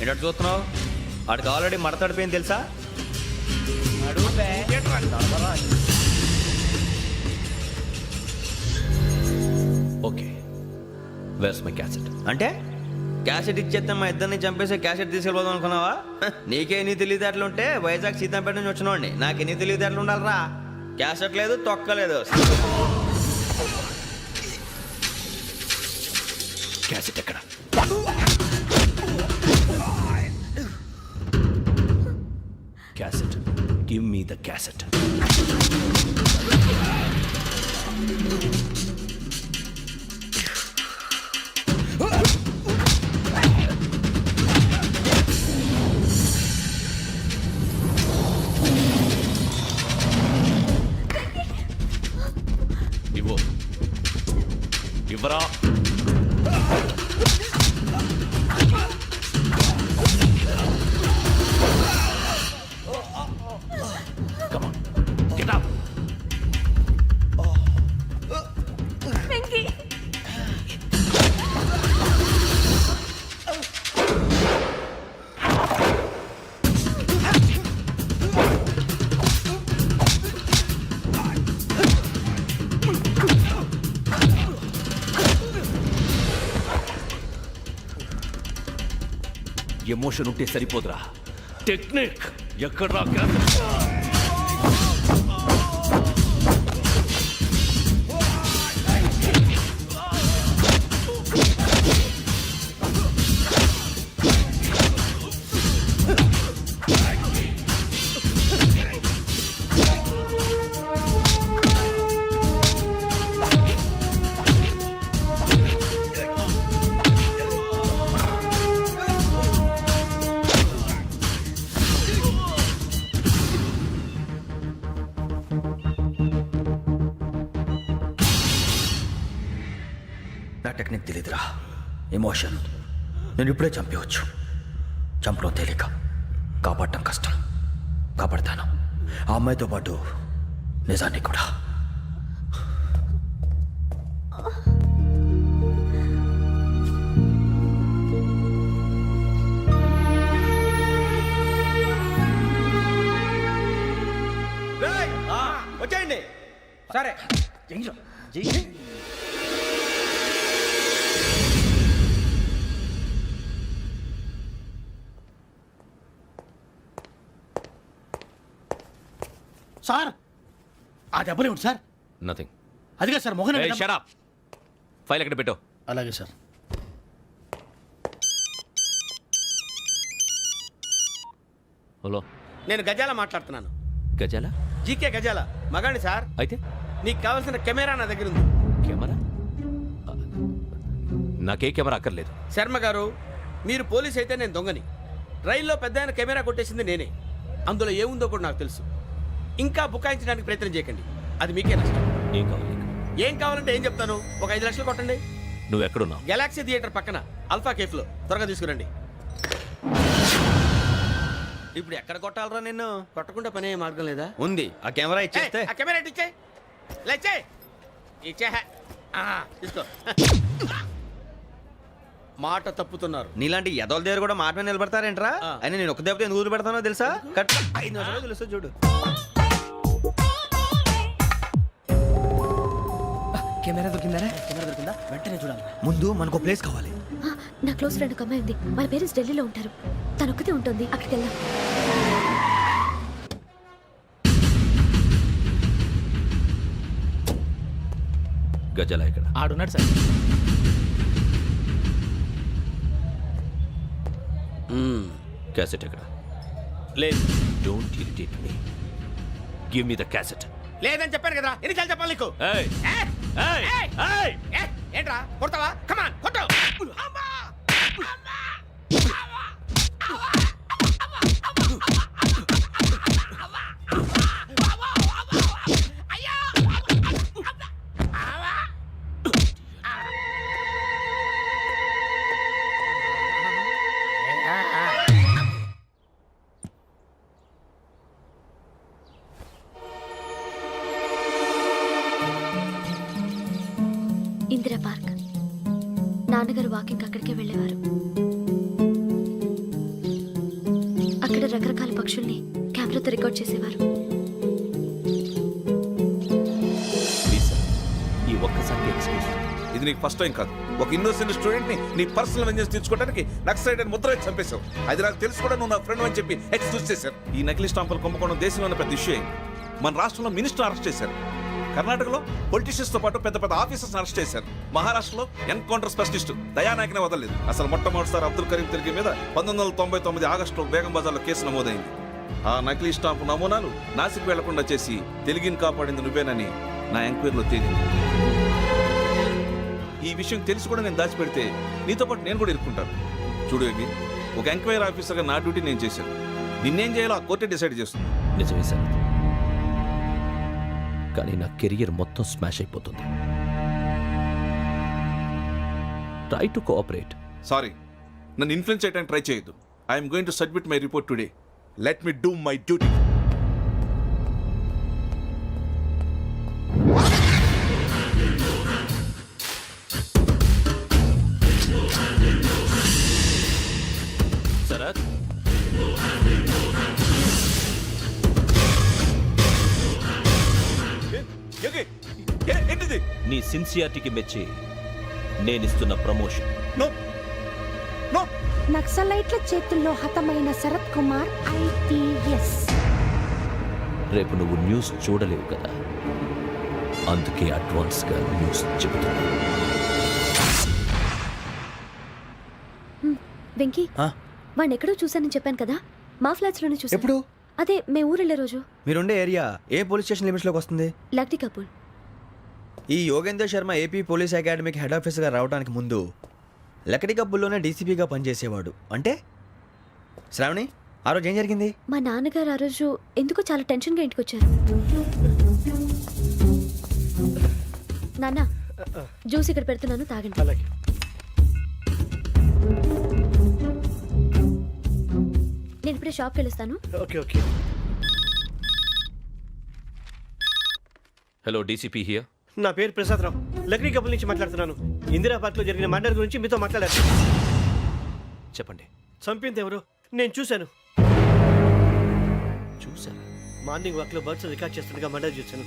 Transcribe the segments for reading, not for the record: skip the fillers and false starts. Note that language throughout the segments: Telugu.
ఏంటంటే చూస్తున్నావు? వాడికి ఆల్రెడీ మడతడిపోయింది తెలుసా? Okay, where's my cassette. అంటే క్యాసెట్ ఇచ్చేస్తే మా ఇద్దరిని చంపేసి క్యాసెట్ తీసుకెళ్ళిపోదాం అనుకున్నావా? నీకే ఎన్ని తెలివితేటలు ఉంటే వైజాగ్ సీతంపేట నుంచి వచ్చినోడిని నాకు ఎన్ని తెలివితేటలు ఉండాలరా? క్యాసెట్ లేదు, తొక్కలేదు. క్యాసెట్ ఎక్కడ? Cassette, give me the cassette. ఇవ్వరా. Come on, get up. Emotion ఉంటే సరిపోదురా, టెక్నిక్ ఎక్కడ్రా? నా టెక్నిక్ తెలీదురా, ఎమోషన్. నేను ఇప్పుడే చంపేవచ్చు. చంపడం తేలిక, కాపాడటం కష్టం. కాపాడతాను ఆ అమ్మాయితో పాటు నిజాన్ని కూడా. వచ్చేయండి. సరే, సార్ ఆ దెబ్బలు ఏమిటి సార్? నథింగ్. అదిగా sir Mohan. Shut up. File ఎక్కడ పెట్టు. అలాగే సార్. హలో, నేను గజాల మాట్లాడుతున్నాను. గజాల? జీకే గజాల మగాండి సార్. అయితే నీకు కావాల్సిన కెమెరా నా దగ్గర ఉంది. కెమెరా? నాకే కెమెరా అక్కర్లేదు. శర్మ గారు, మీరు పోలీస్ అయితే నేను దొంగని. రైల్లో పెద్ద ఆయన కెమెరా కొట్టేసింది నేనే. అందులో ఏముందో కూడా నాకు తెలుసు. ఇంకా బుకాయించడానికి ప్రయత్నం చేయకండి, అది మీకే నష్టం. ఏం కావాలి? ఏం కావాలంటే ఏం చెప్తాను. ఒక 5 లక్షలు కొట్టండి. నువ్వు ఎక్కడున్నావు? గెలాక్సీ థియేటర్ పక్కన అల్ఫా కేఫ్లో. త్వరగా తీసుకురండి. ఇప్పుడు ఎక్కడ కొట్టాలరా నిన్ను? కొట్టకుండా పనే మార్గం లేదా? ఉంది. ఆ కెమెరా ఇచ్చేస్తే. ఆ కెమెరా ఇచ్చే లేచే ఇచ్చే తీసుకో. మాట తప్పుతున్నారు. నీలాంటి ఎదల దగ్గర కూడా మాట మీద నిలబడతారేంట్రా? అయినా నేను ఒక దెబ్బతో ఎందుకు పెడతానో తెలుసా? కట్ 5 నిమిషాలు తెలుసు చూడు. కెమెరా దొరికిందా? వెంటనే చూడాలి. ముందు మనకు ప్లేస్ కావాలి. నా క్లోజ్ ఫ్రెండ్ ఒక అమ్మాయి ఉంది. వాళ్ళ పేరెంట్స్ ఢిల్లీలో ఉంటారు. తను ఒక్కతే ఉంటుంది. అక్కడికి వెళ్దాం. గజాల ఇక్కడ ఆడున్నాడు సార్. క్యాసెట్ ఎక్కడ? లేదు. Don't irritate me. Give me the cassette. లేదని చెప్పాను కదా, ఎన్నిసార్లు చెప్పాలి నీకు? ఏంట్రా కొడతావా? కమాన్ కొట్టు. ఇందిరా పార్క్. నాన్నగారు వాకింగ్ అక్కడికే వెళ్ళేవారు. రకరకాల పక్షుల్ని కెమెరాతో రికార్డ్ చేసేవారు. ప్లీజ్ సార్, ఈ ఒక్కసారి ఎక్స్క్యూజ్. ఇది నీకు ఫస్ట్ టైం కాదు. ఒక ఇన్నోసెంట్ స్టూడెంట్ ని నీ పర్సనల్ వెంజెన్స్ తీర్చుకోవడానికి నక్సలైట్ అని ముద్ర వేసి చంపేశావు. అది నాకు తెలుసు కూడా నువ్వు నా ఫ్రెండ్ అని చెప్పి ఎక్స్క్యూజ్ చేశారు. ఈ నకిలీ స్టాంపులు కుంభకోణం దేశంలో పెద్ద ఇష్యూ అయింది. మన రాష్ట్రంలో మినిస్టర్ అరెస్ట్ చేశారు. కర్ణాటకలో పొలిటీషియన్స్ తో పాటు పెద్ద పెద్ద ఆఫీసర్స్ అరెస్ట్ చేశారు. మహారాష్ట్రలో ఎన్కౌంటర్ స్పెషలిస్ట్ దయానాయకనే వదలలేదు. అసలు మొట్టమొదటిసారి అబ్దుల్ కరీం తిరిగి మీద 1999 ఆగస్టులో బేగం బజార్లో కేసు నమోదైంది. ఆ నకిలీ స్టాంపు నమూనాలు నాసిక్ వెళ్లకుండా చేసి తెలుగుని కాపాడింది నువ్వేనని నా ఎంక్వైరీలో తేలింది. ఈ విషయం తెలిసి కూడా నేను దాచిపెడితే నీతో పాటు నేను కూడా ఇరుక్కుంటాను. చూడు యోగి, ఒక ఎంక్వైరీ ఆఫీసర్గా నా డ్యూటీ నేను చేశాను. నిన్నేం చేయాలో ఆ కోర్టే డిసైడ్ చేస్తుంది. నిజమే సార్, కానీ నా కెరియర్ మొత్తం స్మాష్ అయిపోతుంది. Try to cooperate. సారీ, నన్ను ఇన్ఫ్లుయెన్స్ చేయడానికి ట్రై చేయొద్దు. I'm going to submit my report today. Let me do my duty. Sharath, ఏంటిది? నీ సిన్సియారిటీకి మెచ్చి నేనిస్తున్న ప్రమోషన్. No no. నక్సలైట్ల చేతుల్లో హతమైన శరత్ కుమార్ ఐపీఎస్. రేపు నువ్వు న్యూస్ చూడలేవు కదా, అందుకే అడ్వాన్స్గా న్యూస్ చెబుతున్నా. వెంకీ, వాడిని ఎక్కడో చూశానని చెప్పాను కదా, మా ఫ్లాట్స్ లోనే చూసాను. ఎప్పుడు? అదే మే ఊరు వెళ్ళే రోజు. మీరుండే ఏరియా ఏ పోలీస్ స్టేషన్ లిమిట్స్లోకి వస్తుంది? లక్టీ కపూర్. ఈ యోగేందర్ శర్మ ఏపీ పోలీస్ అకాడమీకి హెడ్ ఆఫీసర్గా రావడానికి ముందు లకడి కబ్బుల్లోనే డీసీపీగా పనిచేసేవాడు. అంటే శ్రావణి, ఆ రోజు ఏం జరిగింది? మా నాన్నగారు ఆ రోజు ఎందుకో చాలా టెన్షన్గా ఇంటికి వచ్చారు. నాన్న, జ్యూస్ ఇక్కడ పెడుతున్నాను, తాగండి. అలాగే. నేను ఇప్పుడే షాప్కి వెళ్ళొస్తాను. Okay okay. Hello, DCP here. నా పేరు ప్రసాదరావు, లక్డీ కపుల్ నుంచి మాట్లాడుతున్నాను. ఇందిరా పార్క్ లో జరిగిన మర్డర్ గురించి మీతో మాట్లాడారు. చెప్పండి. చంపింది ఎవరు? నేను చూశాను. చూసారా? మార్నింగ్ వాక్ లో బర్డ్స్ రికార్డ్ చేస్తుండగా మర్డర్ చూశాను.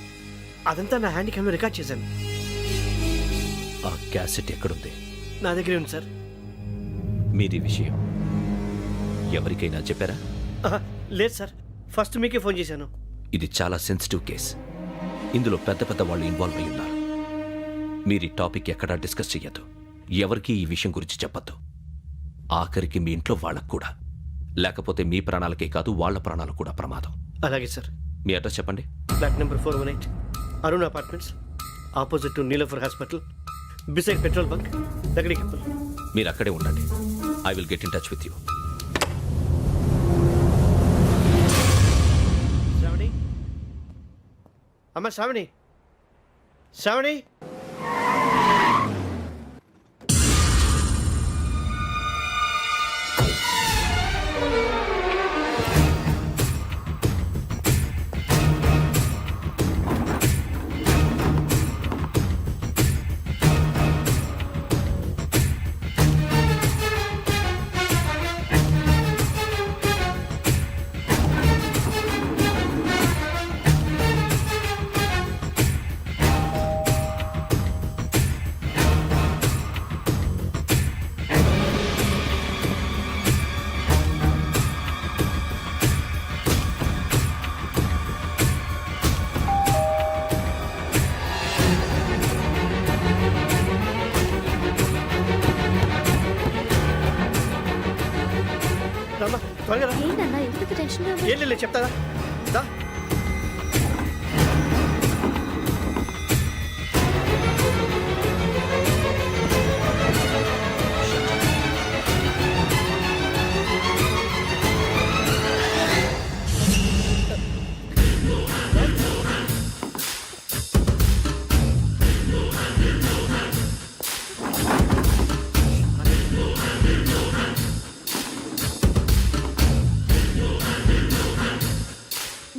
అదంతా నా హ్యాండ్ క్యామ్ లో రికార్డ్ చేశాను. ఆ క్యాసెట్ ఎక్కడుంది? నా దగ్గరే ఉంది సార్. మీది విషయం ఎవరికైనా చెప్పారా? ఆహా, లేదు సార్, ఫస్ట్ మీకే ఫోన్ చేశాను. ఇది చాలా సెన్సిటివ్ కేస్. ఇందులో పెద్ద పెద్ద వాళ్ళు ఇన్వాల్వ్ అయి ఉన్నారు. మీరు ఈ టాపిక్ ఎక్కడా డిస్కస్ చెయ్యొద్దు. ఎవరికి ఈ విషయం గురించి చెప్పొద్దు. ఆఖరికి మీ ఇంట్లో వాళ్ళకు కూడా. లేకపోతే మీ ప్రాణాలకే కాదు, వాళ్ళ ప్రాణాలు కూడా ప్రమాదం. అలాగే సార్. మీ అడ్రస్ చెప్పండి. Flat number 418, Arun apartments, opposite to Niloufer hospital, beside petrol bunk, Lakdikapul. మీరు అక్కడే ఉండండి. I will get in touch with you. Shravani, అమ్మ శ్రావణి, శ్రావణి. రమ్మా, త్వరగా రా. ఏంటన్నా ఎందుకు టెన్షన్గా ఉంది? ఏం లేదు, చెప్తారా? దా.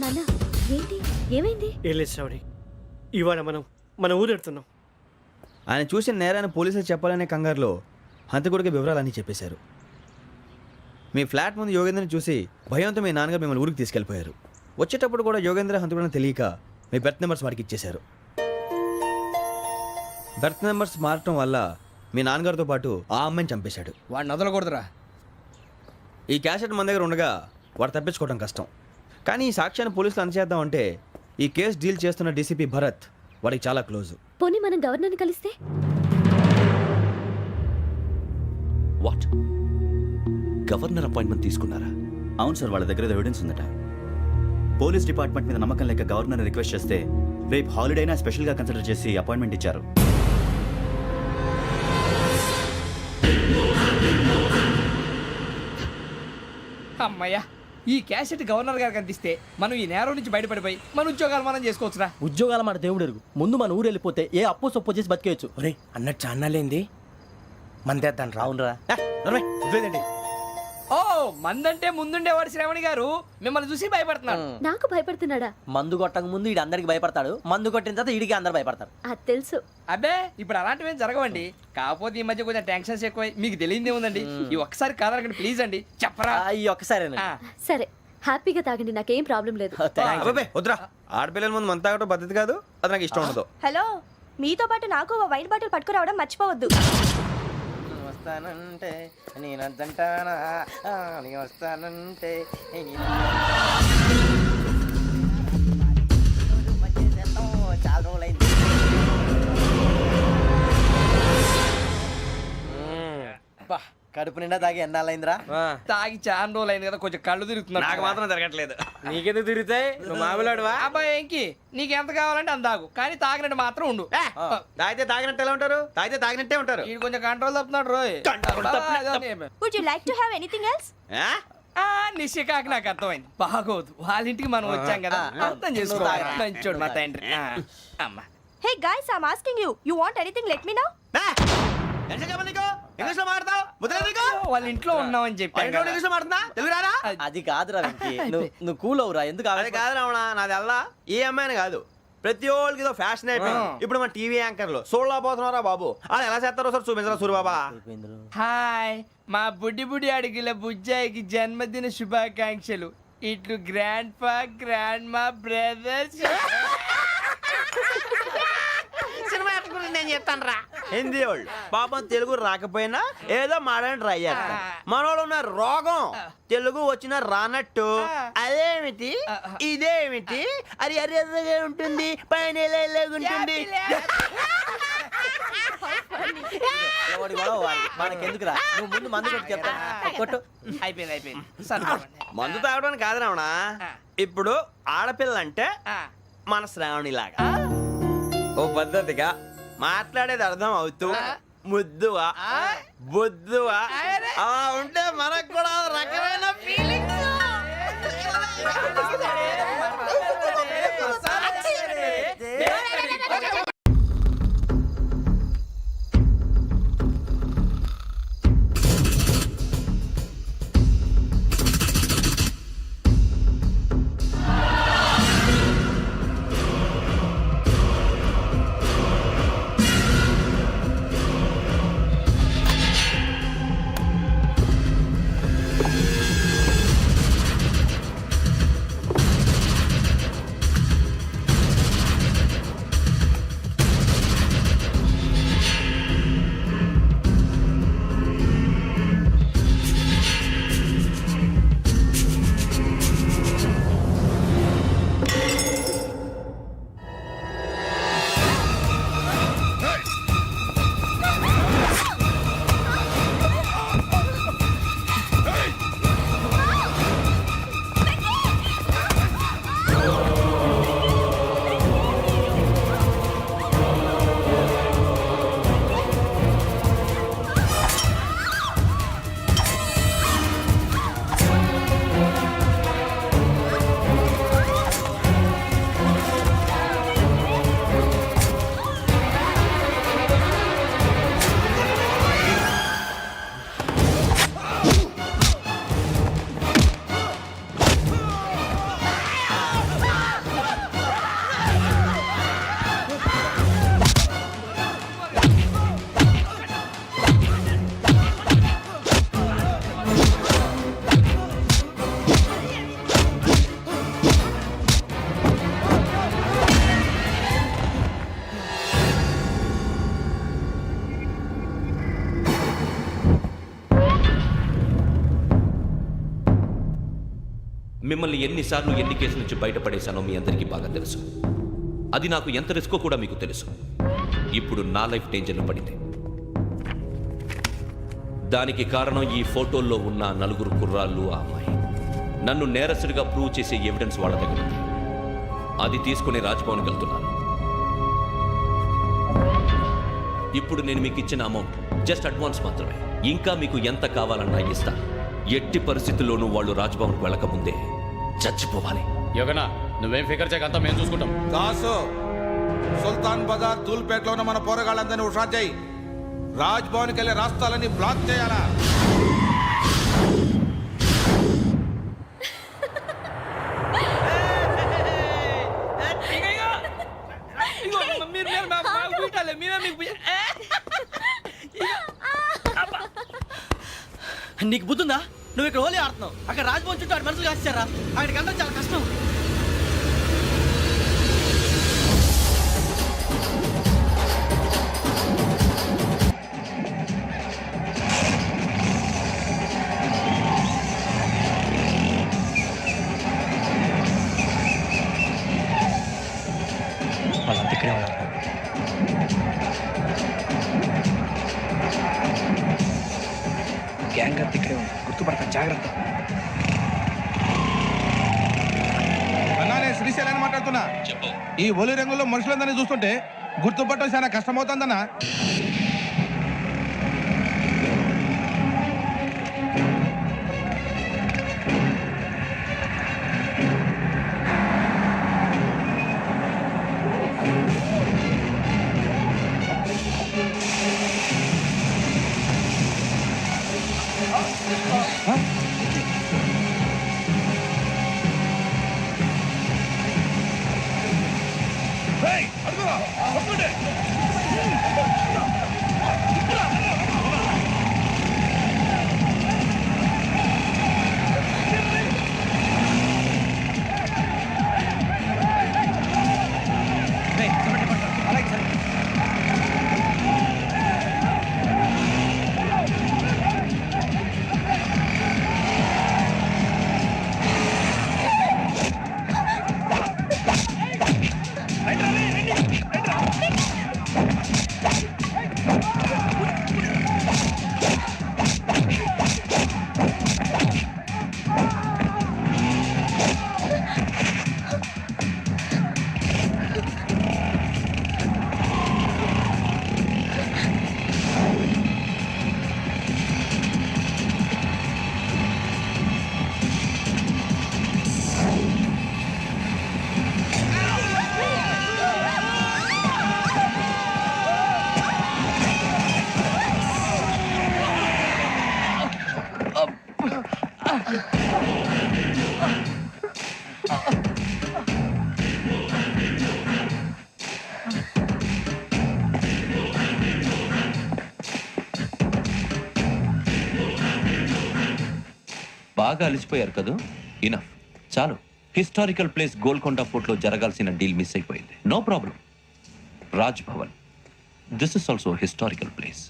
నాన్న, ఏంటి, ఏమైంది? ఏం లేదు శ్రావణి, ఇవాళ మనం మన ఊరు వెళ్తున్నాం. ఆయన చూసిన నేరాన్ని పోలీసులు చెప్పాలనే కంగారులో హంతకుడికి వివరాలన్నీ చెప్పేశారు. మీ ఫ్లాట్ ముందు యోగేంద్రని చూసి భయంతో మీ నాన్నగారు మిమ్మల్ని ఊరికి తీసుకెళ్ళిపోయారు. వచ్చేటప్పుడు కూడా యోగేంద్ర హంతకుడని తెలియక మీ బెర్త్ నెంబర్స్ వాడికి ఇచ్చేశారు. బెర్త్ నెంబర్స్ మారటం వల్ల మీ నాన్నగారితో పాటు ఆ అమ్మాయిని చంపేశాడు. వాడిని వదలకూడదురా. ఈ క్యాసెట్ మన దగ్గర ఉండగా వాడు తప్పించుకోవడం కష్టం. కానీ ఈ సాక్ష్యాన్ని పోలీసులు అందజేద్దామంటే ఈ కేసు డీల్ చేస్తున్న డీసీపీ భరత్ వాడికి చాలా క్లోజ్. పోనీ మనం గవర్నర్ని కలిస్తే? వాట్? గవర్నర్ అపాయింట్మెంట్ తీసుకున్నారా? అవును సార్, వాళ్ళ దగ్గర ఎవిడెన్స్ ఉందట. పోలీస్ డిపార్ట్మెంట్ మీద నమ్మకం లేక గవర్నర్ రిక్వెస్ట్ చేస్తే రేపు హాలిడేనా స్పెషల్గా కన్సిడర్ చేసి అపాయింట్మెంట్ ఇచ్చారు. అమ్మయ్యా, ఈ క్యాసెట్ గవర్నర్ గారికి అందిస్తే మనం ఈ నేరం నుంచి బయటపడిపోయి మన ఉద్యోగాలు మనం చేసుకోవచ్చురా. ఉద్యోగాల మాట దేవుడు ఎరుగు. ముందు మన ఊరు వెళ్ళిపోతే ఏ అప్పు సొప్పు చేసి బతికేయచ్చు. ఒరే అన్నట్టు చాన్నాలేంది మందేద్దాను రా. అవునరా? వదిలేదండి. ఓ మందంటే ముందుండేవాడు శ్రావణి గారు మిమ్మల్ని చూసి భయపడుతున్నాడు. నాకు భయపడుతున్నాడా? మందు కొట్టక ముందు ఈడు అందరికి భయపడతాడు, మందు కొట్టిన తర్వాత ఈడికి అందరు భయపడతారు. అది తెలుసు. అబ్బే ఇప్పుడు అలాంటివి ఏం జరగవండి. కాకపోతే ఈ మధ్య కొంచెం టెన్షన్స్ ఎక్కువై మీకు తెలియదే ఉందండి. ఈ ఒక్కసారి కాదనకండి ప్లీజ్ అండి, చెప్పరా. ఈ ఒక్కసారి ఆ, సరే హ్యాపీగా తాగండి, నాకేం ప్రాబ్లం లేదు. అబ్బాబే వద్దురా, ఆడపిల్లల ముందు మంత తాగటం పద్ధతి కాదు, అది నాకు ఇష్టం ఉండదు. హలో, మీతో పాటు నాకు ఓ వైన్ బాటిల్ పట్టుకురావడం మర్చిపోవద్దు. వస్తానంటే నేనంటానా, నీ వస్తానంటే చాలా రోజులైంది. కడుపు నిండా తాగి ఎన్నాళ్ళైందిరా? తాగి చాలా రోజులు అయింది కదా, కొంచెం కళ్ళు తిరుగుతున్నాడు. నాకు మాత్రం జరగట్లేదు. నీకెందుకు తిరుగుతాయి? నువ్వు మామిలాడువా? అబ్బాయి ఏంకి నీకు ఎంత కావాలంటే అంత తాగు, కానీ తాగినట్టు మాత్రం ఉండు. తాగితే తాగినట్టు ఎలా ఉంటారు? తాగితే తాగినట్టే ఉంటారు. వీడు కొంచెం కంట్రోల్ తప్పుతున్నాడు రోయ్. Would you like to have anything else? నిశ్చికాకి నాకు అర్థమైంది. బాగోదు, వాళ్ళ ఇంటికి మనం వచ్చాం కదా, అర్థం చేసుకోవాలి. మంచోడు మా తండ్రి. అమ్మ hey guys, I am asking you, you want anything let me know. English లో మాట్లాడతావు? ముద్ర నీకు? వాళ్ళ ఇంట్లో ఉన్నామని చెప్పాను కదా. ఇంగ్లీష్ లో మాట్లాడుతున్నా? తెలుగు రాదా? అది కాదురా వెంకీ, నువ్వు కూల్ అవురా. ఎందుకు అది కాదు రావణ, నాది అల్లా ఈ అమ్మాయిని కాదు, ప్రతి ఒక్కరికి ఇదో ఫ్యాషన్ అయిపోయింది. ఇప్పుడు మన టీవీ యాంకర్లు సోళ్ళ పోతున్నారా బాబు, వాళ్ళు ఎలా చేస్తారో సార్ చూపించరా సూరిబాబా. హాయ్, మా బుడ్డి బుడి అడిగిల బుజ్జాయికి జన్మదిన శుభాకాంక్షలు. ఇట్లు గ్రాండ్ ఫా గ్రాండ్ మా బ్రదర్స్. నేను చెప్తాను రా. హిందీ వాళ్ళు పాపం తెలుగు రాకపోయినా ఏదో మాడని ట్రై చేస్తారు. మనోళ్ళు ఉన్న రోగం తెలుగు వచ్చిన రానట్టు అదేమిటి ఇదేమిటి అది అరిగా ఉంటుంది, పైన ఉంటుంది. మనకెందుకురా, నువ్వు ముందు మందు కొట్టి చెప్తా. కొట్టు. అయిపోయింది. మందు తాగడానికి కాదు రావణ, ఇప్పుడు ఆడపిల్ల అంటే మన శ్రావణిలాగా ఓ పద్ధతిగా మాట్లాడేది అర్థం అవుతూ ముద్దువా బొద్దువా అలా ఉంటే మనకు కూడా రకమైన ఫీలింగ్. మిమ్మల్ని ఎన్నిసార్లు ఎన్ని కేసుల నుంచి బయటపడేశానో మీ అందరికీ బాగా తెలుసు. అది నాకు ఎంత రిస్కో కూడా మీకు తెలుసు. ఇప్పుడు నా లైఫ్ డేంజర్లో పడింది. దానికి కారణం ఈ ఫోటోల్లో ఉన్న 4 కుర్రాళ్ళు, ఆ అమ్మాయి. నన్ను నేరస్తుడిగా ప్రూవ్ చేసే ఎవిడెన్స్ వాళ్ళ దగ్గర ఉంది. అది తీసుకుని రాజ్భవన్కి వెళ్తున్నాను. ఇప్పుడు నేను మీకు ఇచ్చిన అమౌంట్ జస్ట్ అడ్వాన్స్ మాత్రమే. ఇంకా మీకు ఎంత కావాలన్నా ఇస్తాను. ఎట్టి పరిస్థితుల్లోనూ వాళ్ళు రాజ్భవన్కి వెళ్ళకముందే చచ్చిపోవాలి. యోగనా నువ్వేం ఫికర్ చేయకంతా మేము చూసుకుంటాం. దాసు, సుల్తాన్ బజార్ తూల్పేటలో ఉన్న మన పోరగాళ్ళందరినీ హుషారు చేయి. రాజ్ భవన్కి వెళ్ళే రాస్తాలని బ్లాక్ చేయాలా? నీకు బుద్ధుందా? నువ్వు ఇక్కడ హోలీ ఆడుతున్నావు, అక్కడ రాజ్భవన్ చుట్టూ ఆడి మనుషులు కాస్తారా? అక్కడికి వెళ్ళడం చాలా కష్టం. వాళ్ళంతా ఇక్కడే ఉన్నారు. గ్యాంగ్ అంతా ఇక్కడే ఉంది, గుర్తుపడతాను, జాగ్రత్త. అన్నానే శ్రీశైలాన్ని మాట్లాడుతున్నా. ఈ ఒలి రంగులో మనుషులందరినీ చూస్తుంటే గుర్తుపట్టడం చాలా కష్టమవుతుందన్నా. బాగా అలిసిపోయారు కదా? ఇనఫ్, చాలు. హిస్టారికల్ ప్లేస్ గోల్కొండ ఫోర్ట్లో జరగాల్సిన డీల్ మిస్ అయిపోయింది. No problem. Raj Bhavan, this is also historical place.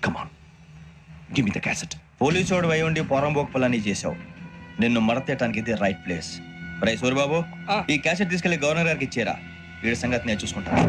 Come on, give me the cassette. Police వాడు అయి ఉండి పోరంబోకు పలాన్ని చేసావు. నిన్ను మడతేయటానికి ఇది రైట్ ప్లేస్. రై సూరిబాబు, ఈ క్యాసెట్ తీసుకెళ్లి గవర్నర్ గారికి ఇచ్చేరా. వీడి సంగతి నేను చూసుకుంటాను.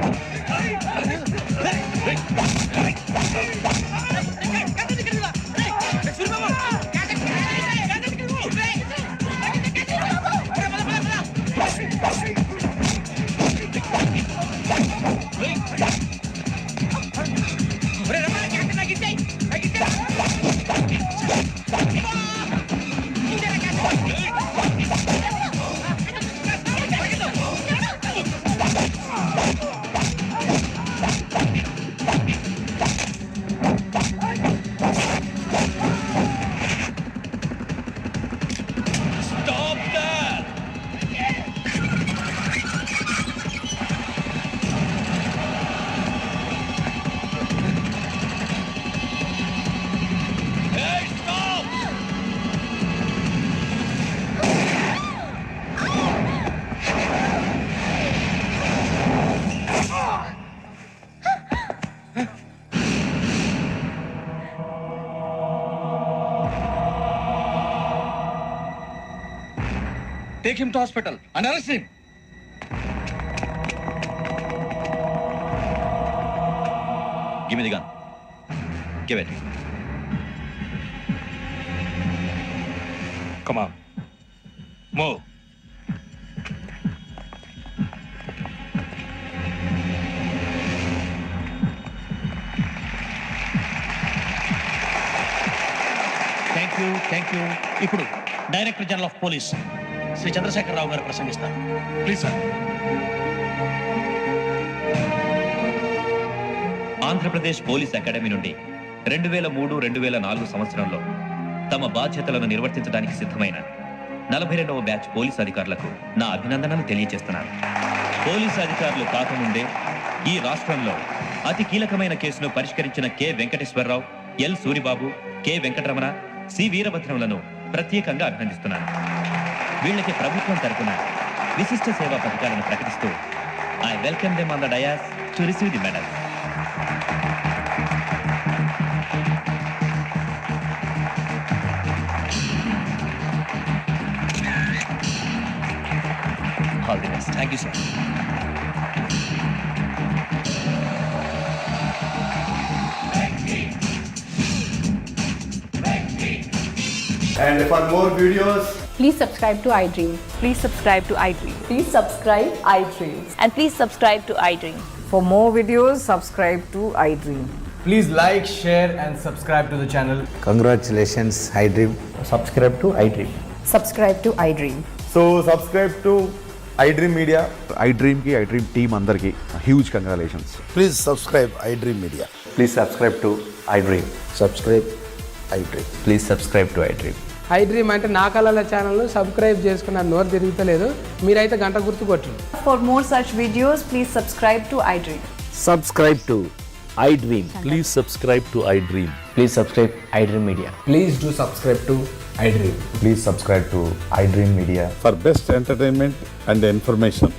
Take him to hospital and arrest him. Give me the gun. Give it. Come on. Move. Thank you. ఇప్పుడు director general of police Shri Chandrasekhara Rao గారు ప్రసంగిస్తారు. Please sir. Andhra Pradesh police academy నుండి 2003-2004 సంవత్సరంలో తమ బాధ్యతలను నిర్వర్తించడానికి సిద్ధమైన 42వ బ్యాచ్ పోలీస్ అధికారులకు నా అభినందనలు తెలియజేస్తున్నాను. పోలీసు అధికారులు కాకముందే ఈ రాష్ట్రంలో అతి కీలకమైన కేసును పరిష్కరించిన K Venkateswara Rao, L Suribabu, K Venkataramana, C వీరభద్రములను ప్రత్యేకంగా అభినందిస్తున్నాను. వీళ్ళకి ప్రభుత్వం తరపున విశిష్ట సేవా పథకాలను ప్రకటిస్తూ I welcome them on the dais to receive the medal. All the best. Thank you sir. And for more videos, Please subscribe to iDream. Please subscribe to iDream. Please subscribe iDream. And please subscribe to iDream. For more videos, subscribe to iDream. please like, share, and subscribe to the channel. Congratulations, iDream. Subscribe to iDream. Subscribe to iDream. So, subscribe to iDream Media. iDream ki iDream team andarki huge congratulations. Please subscribe iDream Media. Please subscribe to iDream. Subscribe iDream. Please subscribe to iDream. iDream అంటే నా కళల ఛానల్ సబ్స్క్రైబ్ చేసుకున్న నోరు తిరుగుతలేదు. మీరైతే గంట గుర్తు కొట్టండి. For more such videos, please subscribe to iDream. Subscribe to iDream. Please subscribe to iDream. Please subscribe iDream Media. Please do subscribe to iDream. Please subscribe to iDream Media. For best entertainment and information,